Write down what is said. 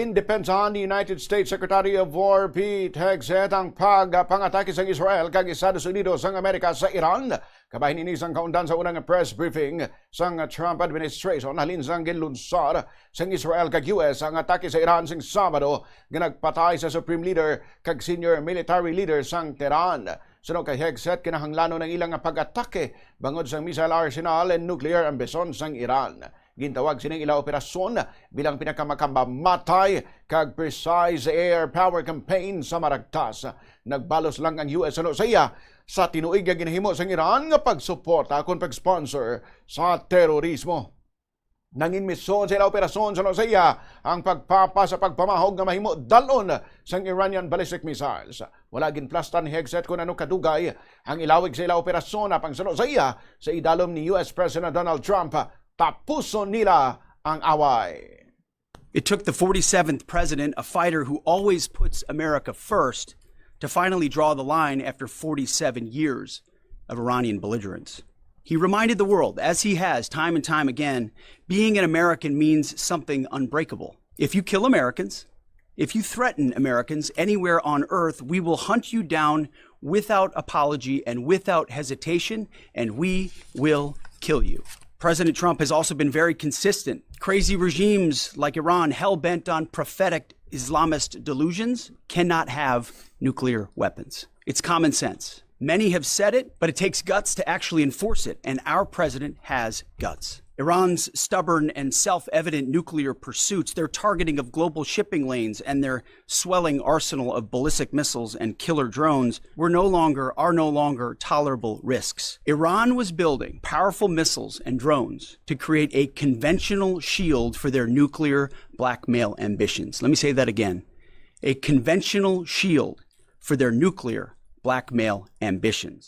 gindepensahan ni United States Secretary of War Pete Hegseth ang pagpang-atake sa Israel kag Estados Unidos ng Amerika sa Iran. Kabahin ini sang kaundan sa unang press briefing sang Trump administration halin sang ginlunsad sang Israel kag US ang atake sa Iran sing Sabado nga nagpatay sa Supreme Leader kag Senior Military Leader sang Tehran. Suno kay Hegseth kinahanglano ng ilang pag-atake bangod sa missile arsenal and nuclear ambisyon sang Iran. Gintawag sining ilang operasyon bilang pinakamakamatay kag precise air power campaign sa maragtas. Nagbalos lang ang US sa iya sa tinuig nga ginahimo sang Iran nga pagsuporta kon pag-sponsor sa terorismo. Nangin misyon sa ilang operasyon sa iya ang pagpapa sa pagpamahog nga mahimo dalon sang Iranian ballistic missiles. Wala ginplastan ni Hegseth kung ano kadugay ang ilawig sa ilang operasyon apang sa iya sa idalom ni US President Donald Trump. Tapuso nila ang away. It took the 47th president, a fighter who always puts America first, to finally draw the line after 47 years of Iranian belligerence. He reminded the world, as he has time and time again, being an American means something unbreakable. If you kill Americans, if you threaten Americans anywhere on earth, we will hunt you down without apology and without hesitation, and we will kill you. President Trump has also been very consistent. Crazy regimes like Iran, hell-bent on prophetic Islamist delusions, cannot have nuclear weapons. It's common sense. Many have said it, but it takes guts to actually enforce it, and our president has guts. Iran's stubborn and self-evident nuclear pursuits, their targeting of global shipping lanes, and their swelling arsenal of ballistic missiles and killer drones are no longer tolerable risks. Iran was building powerful missiles and drones to create a conventional shield for their nuclear blackmail ambitions. Let me say that again. A conventional shield for their nuclear blackmail ambitions.